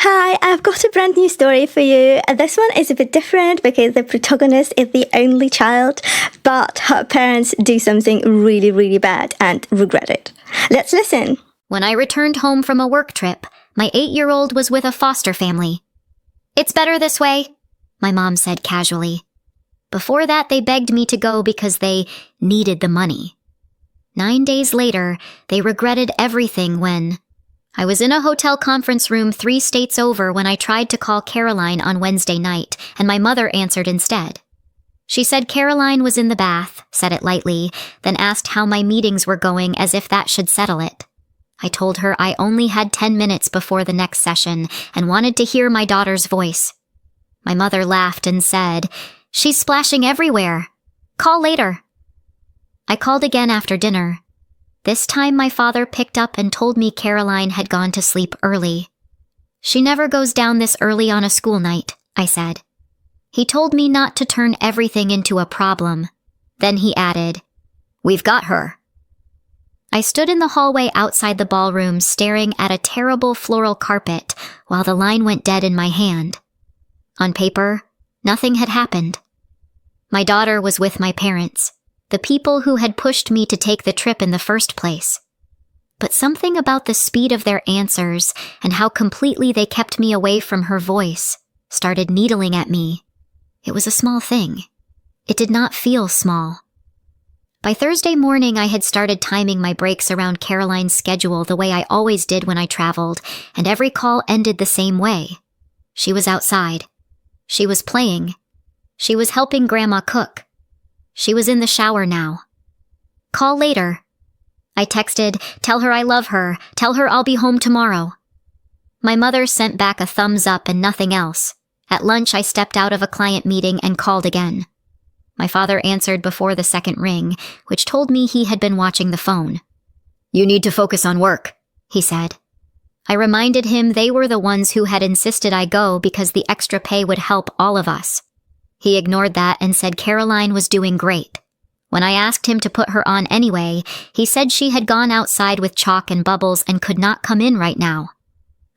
Hi, I've got a brand new story for you. This one is a bit different because the protagonist is the only child, but her parents do something really, really bad and regret it. Let's listen. When I returned home from a work trip, my 8-year-old was with a foster family. "It's better this way," my mom said casually. Before that, they begged me to go because they needed the money. 9 days later, they regretted everything when I was in a hotel conference room 3 states over when I tried to call Caroline on Wednesday night, and my mother answered instead. She said Caroline was in the bath, said it lightly, then asked how my meetings were going as if that should settle it. I told her I only had 10 minutes before the next session and wanted to hear my daughter's voice. My mother laughed and said, "She's splashing everywhere. Call later." I called again after dinner. This time my father picked up and told me Caroline had gone to sleep early. "She never goes down this early on a school night," I said. He told me not to turn everything into a problem. Then he added, "We've got her." I stood in the hallway outside the ballroom staring at a terrible floral carpet while the line went dead in my hand. On paper, nothing had happened. My daughter was with my parents, the people who had pushed me to take the trip in the first place. But something about the speed of their answers and how completely they kept me away from her voice started needling at me. It was a small thing. It did not feel small. By Thursday morning, I had started timing my breaks around Caroline's schedule the way I always did when I traveled, and every call ended the same way. She was outside. She was playing. She was helping Grandma cook. She was in the shower now. "Call later." I texted, "Tell her I love her. Tell her I'll be home tomorrow." My mother sent back a thumbs up and nothing else. At lunch, I stepped out of a client meeting and called again. My father answered before the second ring, which told me he had been watching the phone. "You need to focus on work," he said. I reminded him they were the ones who had insisted I go because the extra pay would help all of us. He ignored that and said Caroline was doing great. When I asked him to put her on anyway, he said she had gone outside with chalk and bubbles and could not come in right now.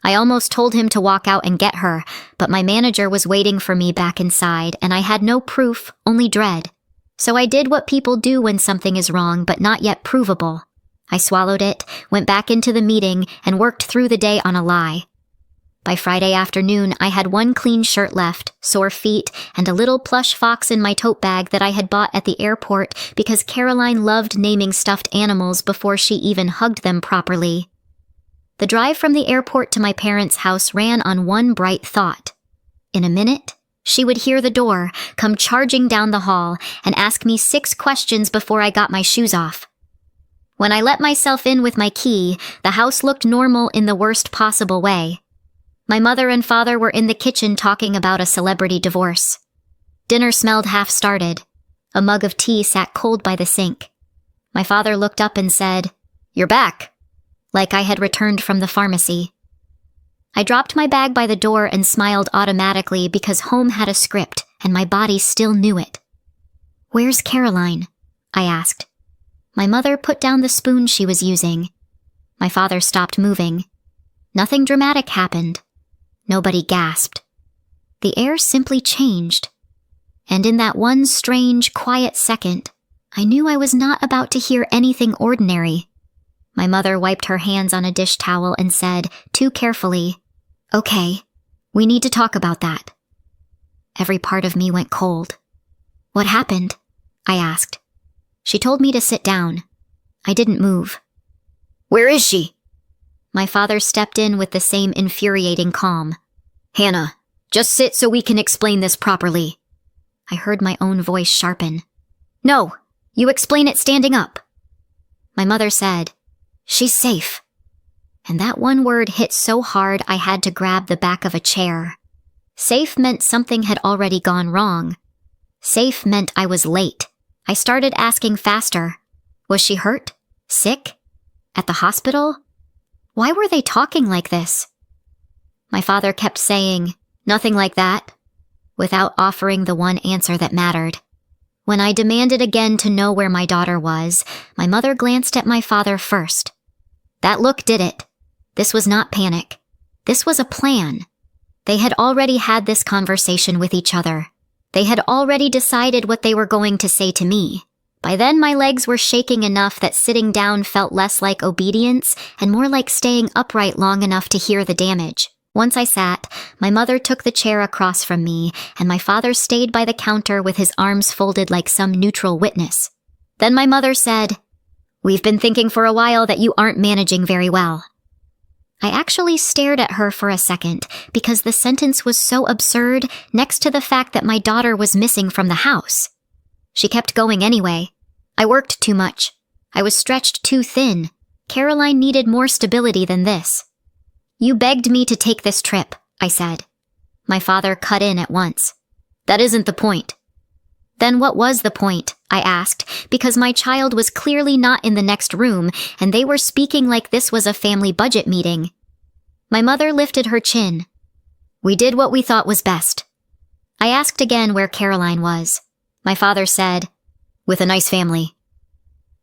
I almost told him to walk out and get her, but my manager was waiting for me back inside and I had no proof, only dread. So I did what people do when something is wrong but not yet provable. I swallowed it, went back into the meeting, and worked through the day on a lie. By Friday afternoon, I had one clean shirt left, sore feet, and a little plush fox in my tote bag that I had bought at the airport because Caroline loved naming stuffed animals before she even hugged them properly. The drive from the airport to my parents' house ran on one bright thought. In a minute, she would hear the door, come charging down the hall, and ask me 6 questions before I got my shoes off. When I let myself in with my key, the house looked normal in the worst possible way. My mother and father were in the kitchen talking about a celebrity divorce. Dinner smelled half-started. A mug of tea sat cold by the sink. My father looked up and said, "You're back," like I had returned from the pharmacy. I dropped my bag by the door and smiled automatically because home had a script and my body still knew it. "Where's Caroline?" I asked. My mother put down the spoon she was using. My father stopped moving. Nothing dramatic happened. Nobody gasped. The air simply changed. And in that one strange, quiet second, I knew I was not about to hear anything ordinary. My mother wiped her hands on a dish towel and said, too carefully, "Okay, we need to talk about that." Every part of me went cold. "What happened?" I asked. She told me to sit down. I didn't move. "Where is she?" My father stepped in with the same infuriating calm. "Hannah, just sit so we can explain this properly." I heard my own voice sharpen. "No, you explain it standing up." My mother said, "She's safe." And that one word hit so hard I had to grab the back of a chair. Safe meant something had already gone wrong. Safe meant I was late. I started asking faster. Was she hurt? Sick? At the hospital? Why were they talking like this? My father kept saying, "Nothing like that," without offering the one answer that mattered. When I demanded again to know where my daughter was, my mother glanced at my father first. That look did it. This was not panic. This was a plan. They had already had this conversation with each other. They had already decided what they were going to say to me. By then, my legs were shaking enough that sitting down felt less like obedience and more like staying upright long enough to hear the damage. Once I sat, my mother took the chair across from me, and my father stayed by the counter with his arms folded like some neutral witness. Then my mother said, "We've been thinking for a while that you aren't managing very well." I actually stared at her for a second because the sentence was so absurd next to the fact that my daughter was missing from the house. She kept going anyway. I worked too much. I was stretched too thin. Caroline needed more stability than this. "You begged me to take this trip," I said. My father cut in at once. "That isn't the point." "Then what was the point?" I asked, because my child was clearly not in the next room, and they were speaking like this was a family budget meeting. My mother lifted her chin. "We did what we thought was best." I asked again where Caroline was. My father said, "With a nice family."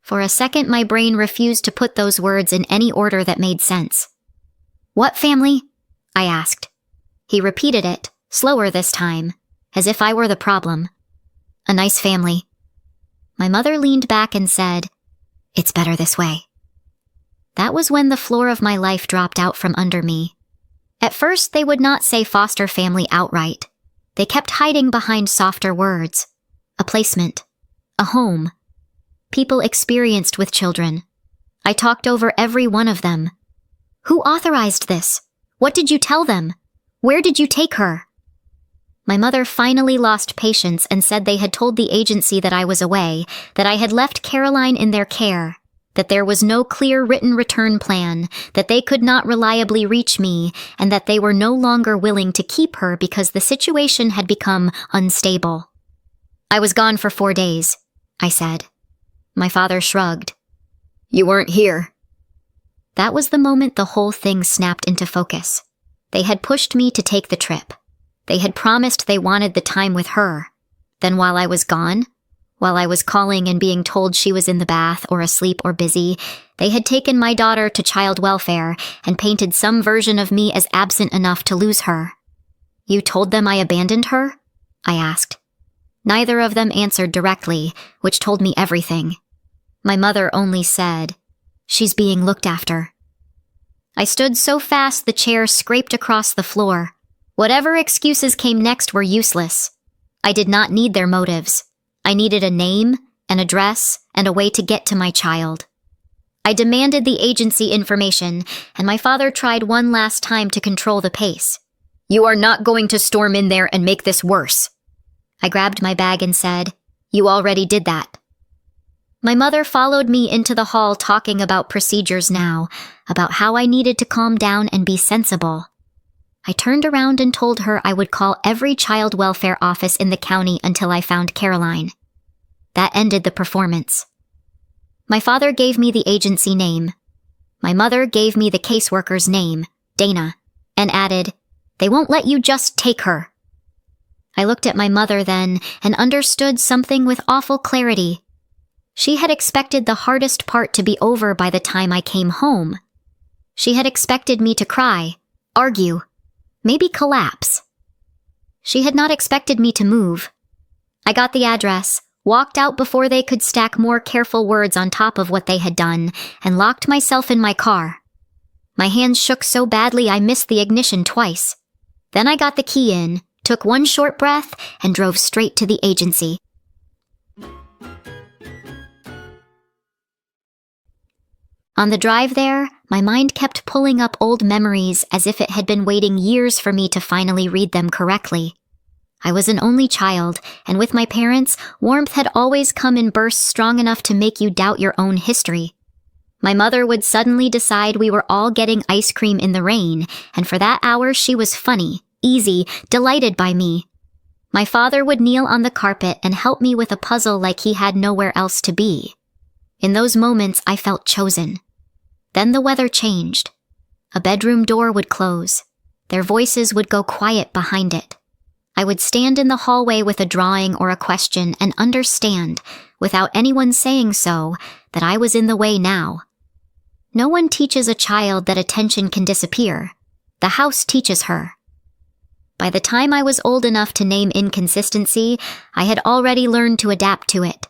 For a second, my brain refused to put those words in any order that made sense. "What family?" I asked. He repeated it, slower this time, as if I were the problem. "A nice family." My mother leaned back and said, "It's better this way." That was when the floor of my life dropped out from under me. At first, they would not say foster family outright. They kept hiding behind softer words. A placement. A home. People experienced with children. I talked over every one of them. Who authorized this? What did you tell them? Where did you take her? My mother finally lost patience and said they had told the agency that I was away, that I had left Caroline in their care, that there was no clear written return plan, that they could not reliably reach me, and that they were no longer willing to keep her because the situation had become unstable. "I was gone for 4 days," I said. My father shrugged. "You weren't here." That was the moment the whole thing snapped into focus. They had pushed me to take the trip. They had promised they wanted the time with her. Then while I was gone, while I was calling and being told she was in the bath or asleep or busy, they had taken my daughter to child welfare and painted some version of me as absent enough to lose her. "You told them I abandoned her?" I asked. Neither of them answered directly, which told me everything. My mother only said, "She's being looked after." I stood so fast the chair scraped across the floor. Whatever excuses came next were useless. I did not need their motives. I needed a name, an address, and a way to get to my child. I demanded the agency information, and my father tried one last time to control the pace. "You are not going to storm in there and make this worse." I grabbed my bag and said, "You already did that." My mother followed me into the hall talking about procedures now, about how I needed to calm down and be sensible. I turned around and told her I would call every child welfare office in the county until I found Caroline. That ended the performance. My father gave me the agency name. My mother gave me the caseworker's name, Dana, and added, "They won't let you just take her." I looked at my mother then and understood something with awful clarity. She had expected the hardest part to be over by the time I came home. She had expected me to cry, argue, maybe collapse. She had not expected me to move. I got the address, walked out before they could stack more careful words on top of what they had done, and locked myself in my car. My hands shook so badly I missed the ignition twice. Then I got the key in, took one short breath, and drove straight to the agency. On the drive there, my mind kept pulling up old memories as if it had been waiting years for me to finally read them correctly. I was an only child, and with my parents, warmth had always come in bursts strong enough to make you doubt your own history. My mother would suddenly decide we were all getting ice cream in the rain, and for that hour she was funny, easy, delighted by me. My father would kneel on the carpet and help me with a puzzle like he had nowhere else to be. In those moments, I felt chosen. Then the weather changed. A bedroom door would close. Their voices would go quiet behind it. I would stand in the hallway with a drawing or a question and understand, without anyone saying so, that I was in the way now. No one teaches a child that attention can disappear. The house teaches her. By the time I was old enough to name inconsistency, I had already learned to adapt to it.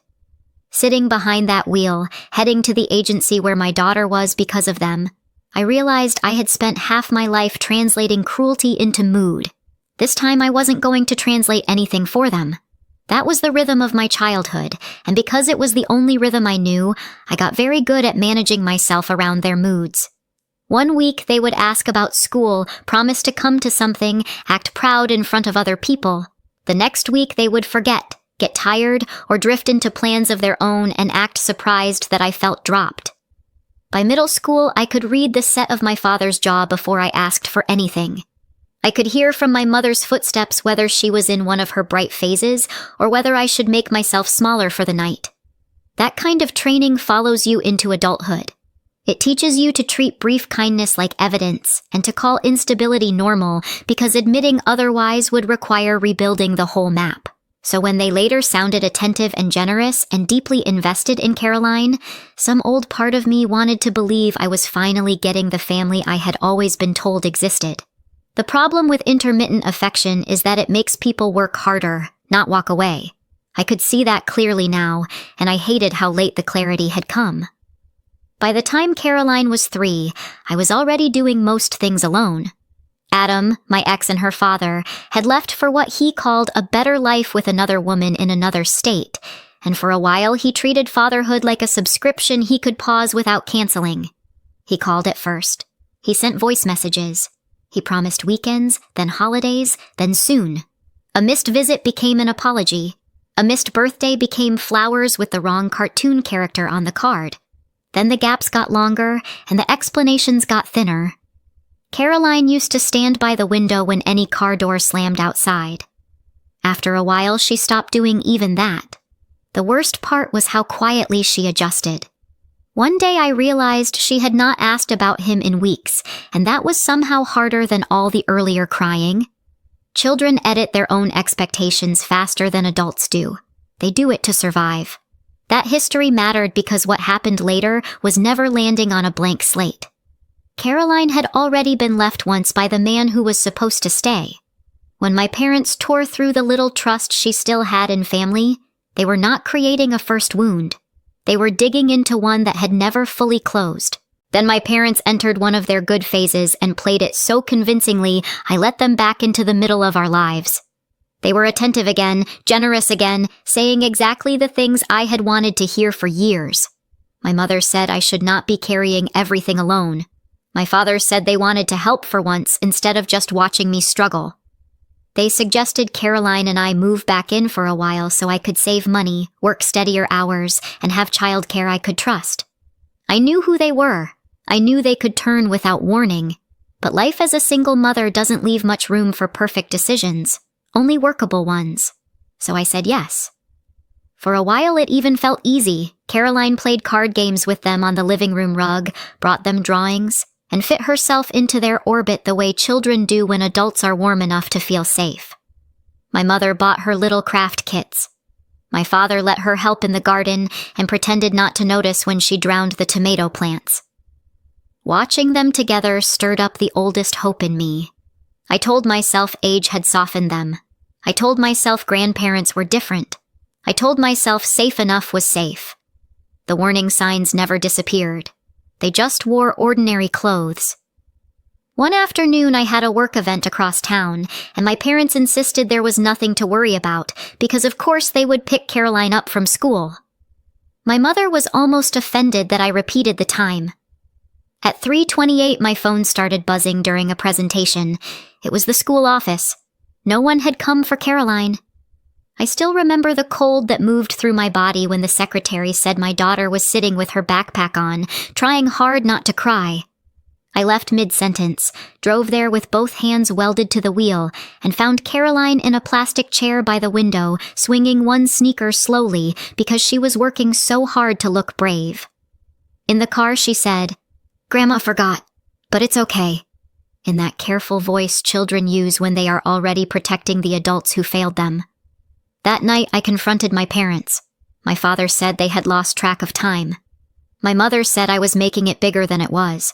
Sitting behind that wheel, heading to the agency where my daughter was because of them, I realized I had spent half my life translating cruelty into mood. This time I wasn't going to translate anything for them. That was the rhythm of my childhood, and because it was the only rhythm I knew, I got very good at managing myself around their moods. One week they would ask about school, promise to come to something, act proud in front of other people. The next week they would forget, get tired, or drift into plans of their own and act surprised that I felt dropped. By middle school, I could read the set of my father's jaw before I asked for anything. I could hear from my mother's footsteps whether she was in one of her bright phases or whether I should make myself smaller for the night. That kind of training follows you into adulthood. It teaches you to treat brief kindness like evidence and to call instability normal because admitting otherwise would require rebuilding the whole map. So when they later sounded attentive and generous and deeply invested in Caroline, some old part of me wanted to believe I was finally getting the family I had always been told existed. The problem with intermittent affection is that it makes people work harder, not walk away. I could see that clearly now, and I hated how late the clarity had come. By the time Caroline was 3, I was already doing most things alone. Adam, my ex and her father, had left for what he called a better life with another woman in another state, and for a while he treated fatherhood like a subscription he could pause without canceling. He called at first. He sent voice messages. He promised weekends, then holidays, then soon. A missed visit became an apology. A missed birthday became flowers with the wrong cartoon character on the card. Then the gaps got longer, and the explanations got thinner. Caroline used to stand by the window when any car door slammed outside. After a while, she stopped doing even that. The worst part was how quietly she adjusted. One day I realized she had not asked about him in weeks, and that was somehow harder than all the earlier crying. Children edit their own expectations faster than adults do. They do it to survive. That history mattered because what happened later was never landing on a blank slate. Caroline had already been left once by the man who was supposed to stay. When my parents tore through the little trust she still had in family, they were not creating a first wound. They were digging into one that had never fully closed. Then my parents entered one of their good phases and played it so convincingly I let them back into the middle of our lives. They were attentive again, generous again, saying exactly the things I had wanted to hear for years. My mother said I should not be carrying everything alone. My father said they wanted to help for once instead of just watching me struggle. They suggested Caroline and I move back in for a while so I could save money, work steadier hours, and have childcare I could trust. I knew who they were. I knew they could turn without warning. But life as a single mother doesn't leave much room for perfect decisions. Only workable ones. So I said yes. For a while it even felt easy. Caroline played card games with them on the living room rug, brought them drawings, and fit herself into their orbit the way children do when adults are warm enough to feel safe. My mother bought her little craft kits. My father let her help in the garden and pretended not to notice when she drowned the tomato plants. Watching them together stirred up the oldest hope in me. I told myself age had softened them. I told myself grandparents were different. I told myself safe enough was safe. The warning signs never disappeared. They just wore ordinary clothes. One afternoon I had a work event across town, and my parents insisted there was nothing to worry about, because of course they would pick Caroline up from school. My mother was almost offended that I repeated the time. At 3:28 my phone started buzzing during a presentation. It was the school office. No one had come for Caroline. I still remember the cold that moved through my body when the secretary said my daughter was sitting with her backpack on, trying hard not to cry. I left mid-sentence, drove there with both hands welded to the wheel, and found Caroline in a plastic chair by the window, swinging one sneaker slowly because she was working so hard to look brave. In the car she said, "Grandma forgot, but it's okay," in that careful voice children use when they are already protecting the adults who failed them. That night I confronted my parents. My father said they had lost track of time. My mother said I was making it bigger than it was.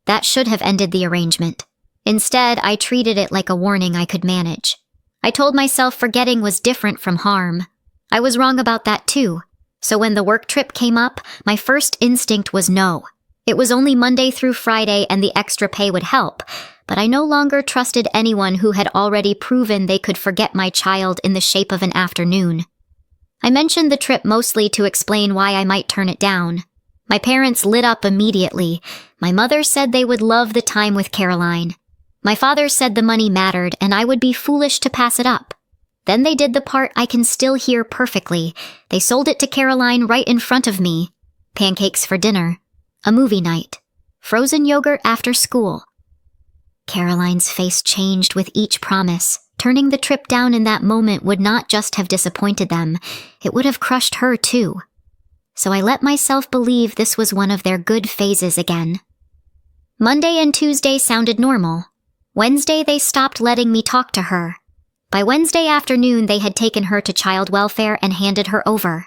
That should have ended the arrangement. Instead, I treated it like a warning I could manage. I told myself forgetting was different from harm. I was wrong about that too. So when the work trip came up, my first instinct was no. It was only Monday through Friday and the extra pay would help, but I no longer trusted anyone who had already proven they could forget my child in the shape of an afternoon. I mentioned the trip mostly to explain why I might turn it down. My parents lit up immediately. My mother said they would love the time with Caroline. My father said the money mattered and I would be foolish to pass it up. Then they did the part I can still hear perfectly. They sold it to Caroline right in front of me. Pancakes for dinner. A movie night. Frozen yogurt after school. Caroline's face changed with each promise. Turning the trip down in that moment would not just have disappointed them, it would have crushed her too. So I let myself believe this was one of their good phases again. Monday and Tuesday sounded normal. Wednesday they stopped letting me talk to her. By Wednesday afternoon they had taken her to child welfare and handed her over.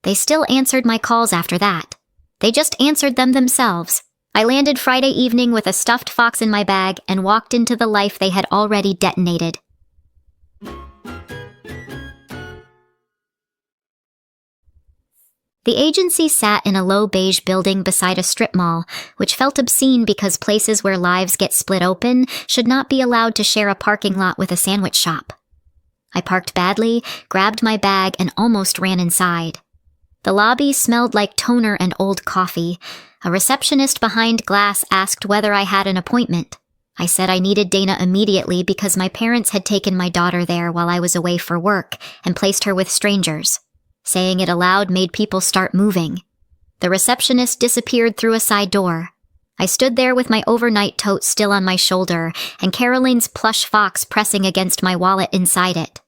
They still answered my calls after that. They just answered them themselves. I landed Friday evening with a stuffed fox in my bag and walked into the life they had already detonated. The agency sat in a low beige building beside a strip mall, which felt obscene because places where lives get split open should not be allowed to share a parking lot with a sandwich shop. I parked badly, grabbed my bag, and almost ran inside. The lobby smelled like toner and old coffee. A receptionist behind glass asked whether I had an appointment. I said I needed Dana immediately because my parents had taken my daughter there while I was away for work and placed her with strangers. Saying it aloud made people start moving. The receptionist disappeared through a side door. I stood there with my overnight tote still on my shoulder and Caroline's plush fox pressing against my wallet inside it.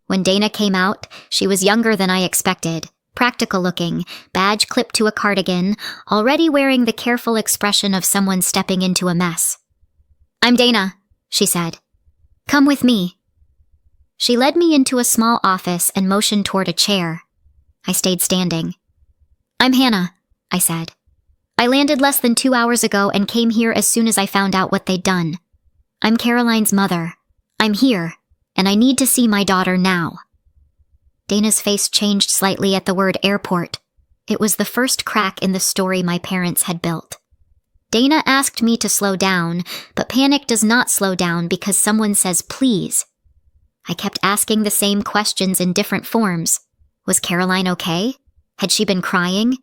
When Dana came out, she was younger than I expected, practical looking, badge clipped to a cardigan, already wearing the careful expression of someone stepping into a mess. "I'm Dana," she said. "Come with me." She led me into a small office and motioned toward a chair. I stayed standing. "I'm Hannah," I said. "I landed less than 2 hours ago and came here as soon as I found out what they'd done. I'm Caroline's mother. I'm here, and I need to see my daughter now." Dana's face changed slightly at the word airport. It was the first crack in the story my parents had built. Dana asked me to slow down, but panic does not slow down because someone says please. I kept asking the same questions in different forms. Was Caroline okay? Had she been crying?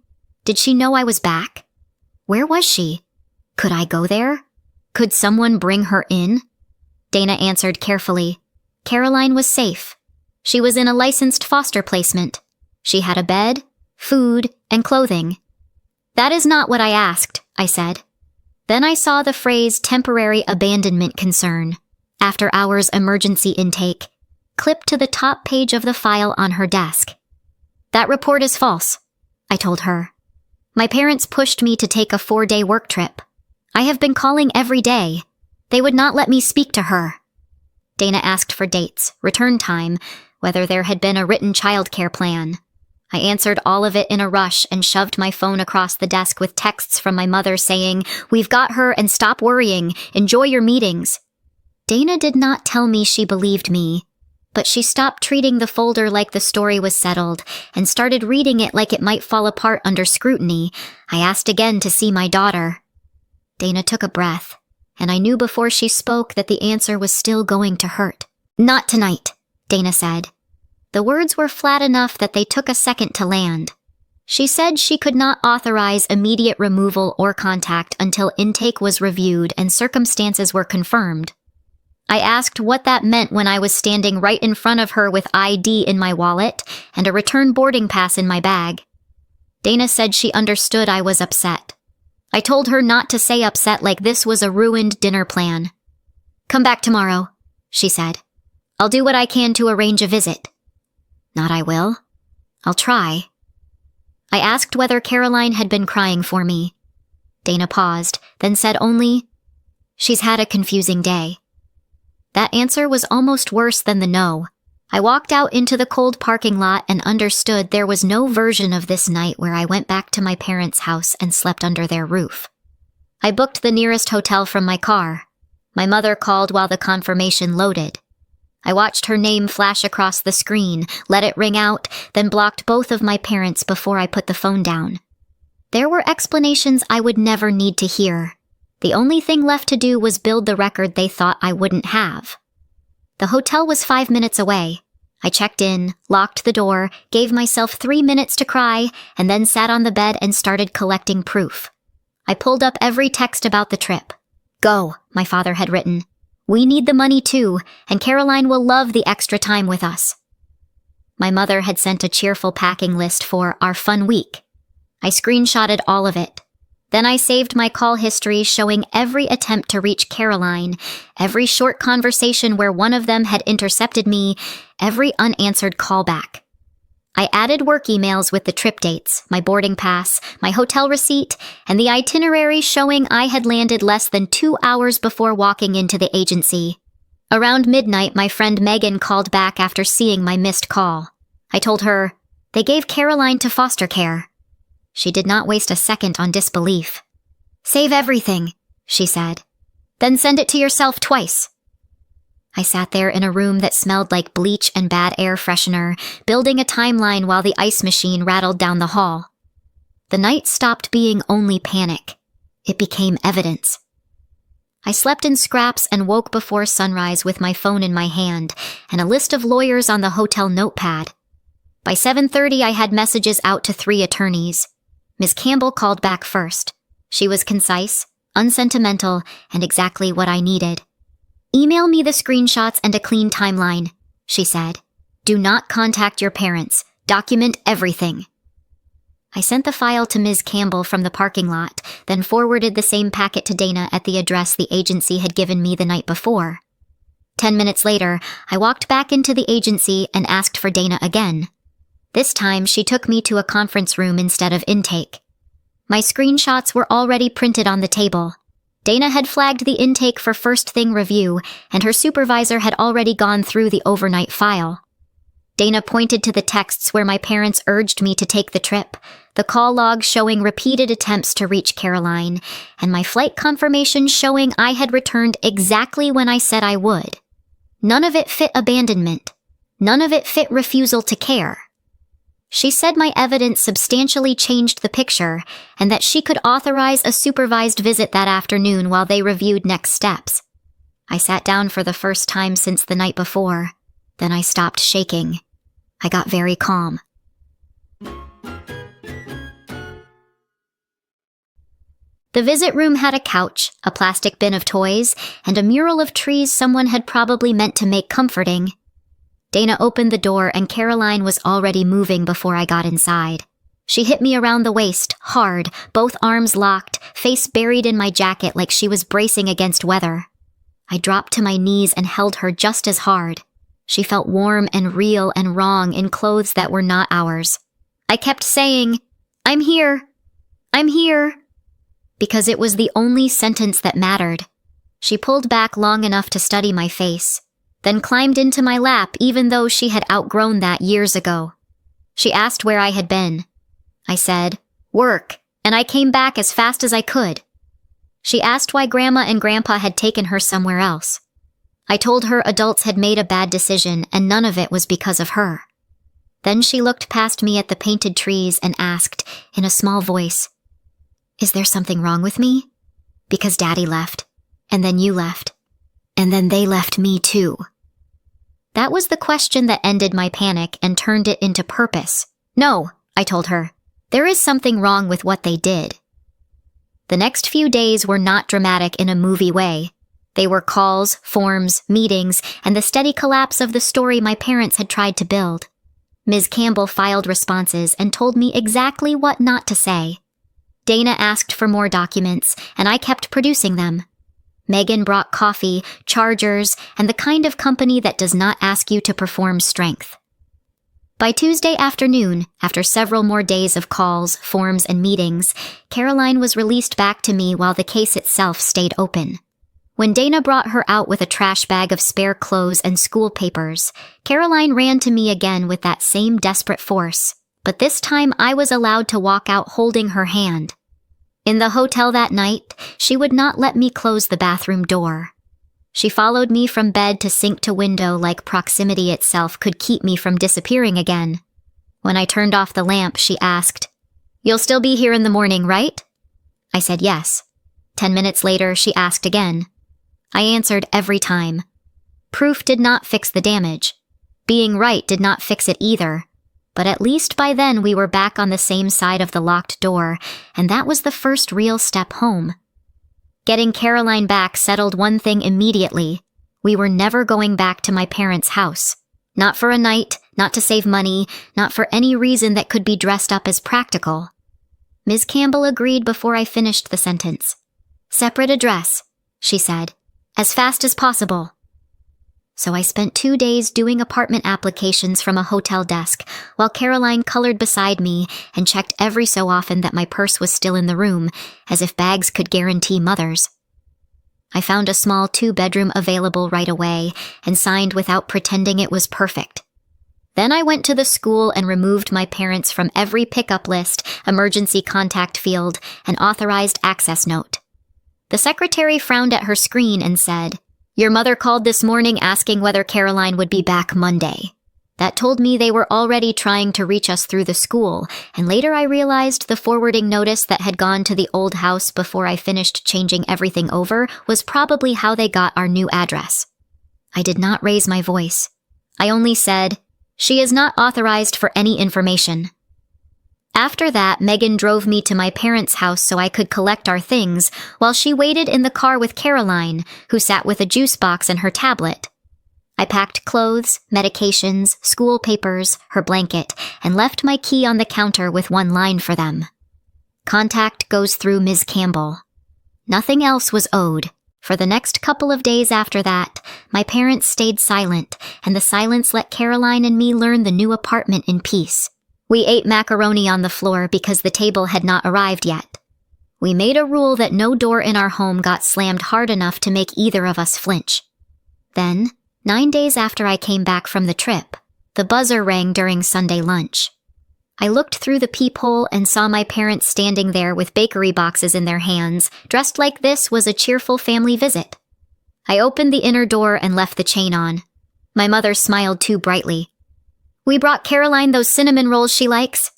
Did she know I was back? Where was she? Could I go there? Could someone bring her in? Dana answered carefully. Caroline was safe. She was in a licensed foster placement. She had a bed, food, and clothing. "That is not what I asked," I said. Then I saw the phrase temporary abandonment concern, after hours emergency intake, clipped to the top page of the file on her desk. "That report is false," I told her. "My parents pushed me to take a 4-day work trip. I have been calling every day. They would not let me speak to her." Dana asked for dates, return time, whether there had been a written childcare plan. I answered all of it in a rush and shoved my phone across the desk with texts from my mother saying, "We've got her and stop worrying. Enjoy your meetings." Dana did not tell me she believed me, but she stopped treating the folder like the story was settled and started reading it like it might fall apart under scrutiny. I asked again to see my daughter. Dana took a breath, and I knew before she spoke that the answer was still going to hurt. "Not tonight," Dana said. The words were flat enough that they took a second to land. She said she could not authorize immediate removal or contact until intake was reviewed and circumstances were confirmed. I asked what that meant when I was standing right in front of her with ID in my wallet and a return boarding pass in my bag. Dana said she understood I was upset. I told her not to say upset like this was a ruined dinner plan. "Come back tomorrow," she said. "I'll do what I can to arrange a visit." "Not I will. I'll try." I asked whether Caroline had been crying for me. Dana paused, then said only, "She's had a confusing day." That answer was almost worse than the no. I walked out into the cold parking lot and understood there was no version of this night where I went back to my parents' house and slept under their roof. I booked the nearest hotel from my car. My mother called while the confirmation loaded. I watched her name flash across the screen, let it ring out, then blocked both of my parents before I put the phone down. There were explanations I would never need to hear. The only thing left to do was build the record they thought I wouldn't have. The hotel was 5 minutes away. I checked in, locked the door, gave myself 3 minutes to cry, and then sat on the bed and started collecting proof. I pulled up every text about the trip. "Go," my father had written. "We need the money too, and Caroline will love the extra time with us." My mother had sent a cheerful packing list for our fun week. I screenshotted all of it. Then I saved my call history showing every attempt to reach Caroline, every short conversation where one of them had intercepted me, every unanswered callback. I added work emails with the trip dates, my boarding pass, my hotel receipt, and the itinerary showing I had landed less than 2 hours before walking into the agency. Around midnight, my friend Megan called back after seeing my missed call. I told her, "They gave Caroline to foster care." She did not waste a second on disbelief. "Save everything," she said. "Then send it to yourself twice." I sat there in a room that smelled like bleach and bad air freshener, building a timeline while the ice machine rattled down the hall. The night stopped being only panic. It became evidence. I slept in scraps and woke before sunrise with my phone in my hand and a list of lawyers on the hotel notepad. By 7:30, I had messages out to 3 attorneys. Ms. Campbell called back first. She was concise, unsentimental, and exactly what I needed. "Email me the screenshots and a clean timeline," she said. "Do not contact your parents. Document everything." I sent the file to Ms. Campbell from the parking lot, then forwarded the same packet to Dana at the address the agency had given me the night before. 10 minutes later, I walked back into the agency and asked for Dana again. This time, she took me to a conference room instead of intake. My screenshots were already printed on the table. Dana had flagged the intake for first thing review, and her supervisor had already gone through the overnight file. Dana pointed to the texts where my parents urged me to take the trip, the call log showing repeated attempts to reach Caroline, and my flight confirmation showing I had returned exactly when I said I would. None of it fit abandonment. None of it fit refusal to care. She said my evidence substantially changed the picture and that she could authorize a supervised visit that afternoon while they reviewed next steps. I sat down for the first time since the night before. Then I stopped shaking. I got very calm. The visit room had a couch, a plastic bin of toys, and a mural of trees someone had probably meant to make comforting. Dana opened the door and Caroline was already moving before I got inside. She hit me around the waist, hard, both arms locked, face buried in my jacket like she was bracing against weather. I dropped to my knees and held her just as hard. She felt warm and real and wrong in clothes that were not ours. I kept saying, "I'm here. I'm here." Because it was the only sentence that mattered. She pulled back long enough to study my face, then climbed into my lap even though she had outgrown that years ago. She asked where I had been. I said, "Work," and I came back as fast as I could. She asked why Grandma and Grandpa had taken her somewhere else. I told her adults had made a bad decision and none of it was because of her. Then she looked past me at the painted trees and asked, in a small voice, "Is there something wrong with me? Because Daddy left, and then you left, and then they left me too." That was the question that ended my panic and turned it into purpose. "No," I told her. "There is something wrong with what they did." The next few days were not dramatic in a movie way. They were calls, forms, meetings, and the steady collapse of the story my parents had tried to build. Ms. Campbell filed responses and told me exactly what not to say. Dana asked for more documents, and I kept producing them. Megan brought coffee, chargers, and the kind of company that does not ask you to perform strength. By Tuesday afternoon, after several more days of calls, forms, and meetings, Caroline was released back to me while the case itself stayed open. When Dana brought her out with a trash bag of spare clothes and school papers, Caroline ran to me again with that same desperate force, but this time I was allowed to walk out holding her hand. In the hotel that night, she would not let me close the bathroom door. She followed me from bed to sink to window like proximity itself could keep me from disappearing again. When I turned off the lamp, she asked, "You'll still be here in the morning, right?" I said yes. 10 minutes later, she asked again. I answered every time. Proof did not fix the damage. Being right did not fix it either. But at least by then we were back on the same side of the locked door, and that was the first real step home. Getting Caroline back settled one thing immediately. We were never going back to my parents' house. Not for a night, not to save money, not for any reason that could be dressed up as practical. Ms. Campbell agreed before I finished the sentence. "Separate address," she said, "as fast as possible." So I spent 2 days doing apartment applications from a hotel desk, while Caroline colored beside me and checked every so often that my purse was still in the room, as if bags could guarantee mothers. I found a small 2-bedroom available right away and signed without pretending it was perfect. Then I went to the school and removed my parents from every pickup list, emergency contact field, and authorized access note. The secretary frowned at her screen and said, "Your mother called this morning asking whether Caroline would be back Monday." That told me they were already trying to reach us through the school, and later I realized the forwarding notice that had gone to the old house before I finished changing everything over was probably how they got our new address. I did not raise my voice. I only said, "She is not authorized for any information." After that, Megan drove me to my parents' house so I could collect our things, while she waited in the car with Caroline, who sat with a juice box and her tablet. I packed clothes, medications, school papers, her blanket, and left my key on the counter with one line for them. Contact goes through Ms. Campbell. Nothing else was owed. For the next couple of days after that, my parents stayed silent, and the silence let Caroline and me learn the new apartment in peace. We ate macaroni on the floor because the table had not arrived yet. We made a rule that no door in our home got slammed hard enough to make either of us flinch. Then, 9 days after I came back from the trip, the buzzer rang during Sunday lunch. I looked through the peephole and saw my parents standing there with bakery boxes in their hands, dressed like this was a cheerful family visit. I opened the inner door and left the chain on. My mother smiled too brightly. "We brought Caroline those cinnamon rolls she likes."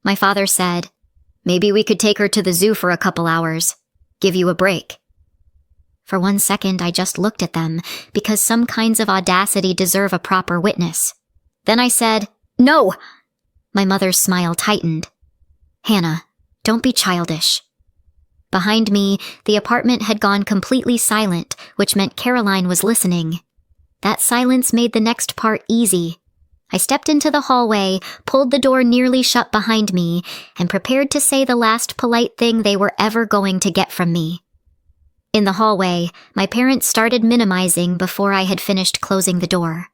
My father said, "Maybe we could take her to the zoo for a couple hours. Give you a break." For 1 second, I just looked at them, because some kinds of audacity deserve a proper witness. Then I said, "No!" My mother's smile tightened. "Hannah, don't be childish." Behind me, the apartment had gone completely silent, which meant Caroline was listening. That silence made the next part easy. I stepped into the hallway, pulled the door nearly shut behind me, and prepared to say the last polite thing they were ever going to get from me. In the hallway, my parents started minimizing before I had finished closing the door.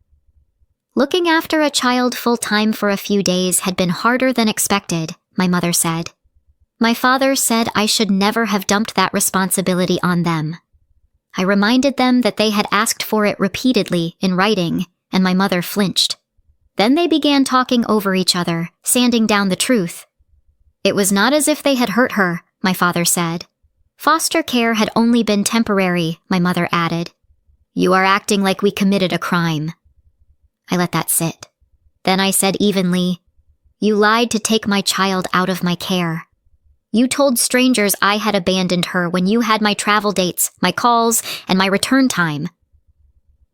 Looking after a child full-time for a few days had been harder than expected, my mother said. My father said I should never have dumped that responsibility on them. I reminded them that they had asked for it repeatedly in writing, and my mother flinched. Then they began talking over each other, sanding down the truth. It was not as if they had hurt her, my father said. Foster care had only been temporary, my mother added. You are acting like we committed a crime. I let that sit. Then I said evenly, You lied to take my child out of my care. You told strangers I had abandoned her when you had my travel dates, my calls, and my return time.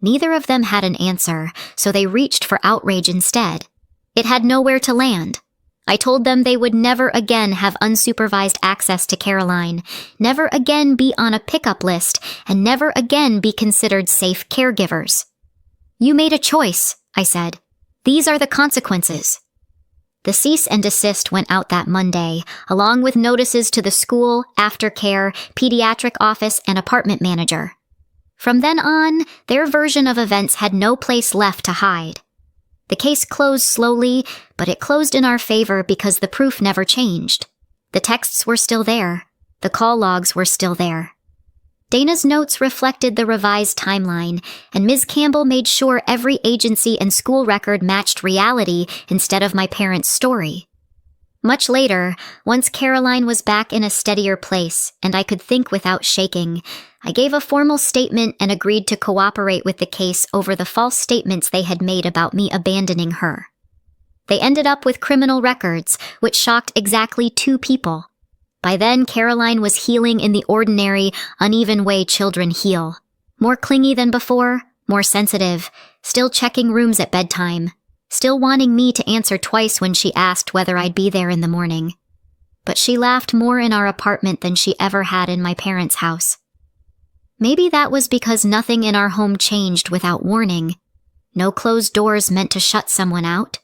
Neither of them had an answer, so they reached for outrage instead. It had nowhere to land. I told them they would never again have unsupervised access to Caroline, never again be on a pickup list, and never again be considered safe caregivers. You made a choice, I said. These are the consequences. The cease and desist went out that Monday, along with notices to the school, aftercare, pediatric office, and apartment manager. From then on, their version of events had no place left to hide. The case closed slowly, but it closed in our favor because the proof never changed. The texts were still there. The call logs were still there. Dana's notes reflected the revised timeline, and Ms. Campbell made sure every agency and school record matched reality instead of my parents' story. Much later, once Caroline was back in a steadier place and I could think without shaking, I gave a formal statement and agreed to cooperate with the case over the false statements they had made about me abandoning her. They ended up with criminal records, which shocked exactly 2 people. By then, Caroline was healing in the ordinary, uneven way children heal. More clingy than before, more sensitive, still checking rooms at bedtime, still wanting me to answer twice when she asked whether I'd be there in the morning. But she laughed more in our apartment than she ever had in my parents' house. Maybe that was because nothing in our home changed without warning. No closed doors meant to shut someone out.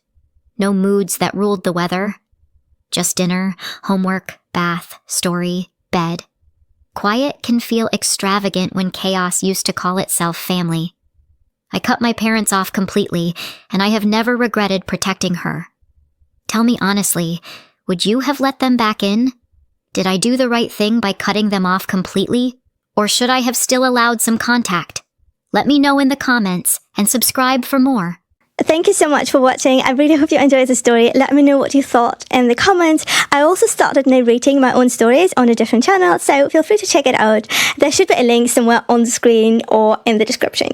No moods that ruled the weather. Just dinner, homework, bath, story, bed. Quiet can feel extravagant when chaos used to call itself family. I cut my parents off completely, and I have never regretted protecting her. Tell me honestly, would you have let them back in? Did I do the right thing by cutting them off completely? Or should I have still allowed some contact? Let me know in the comments, and subscribe for more. Thank you so much for watching. I really hope you enjoyed the story. Let me know what you thought in the comments. I also started narrating my own stories on a different channel, so feel free to check it out. There should be a link somewhere on the screen or in the description.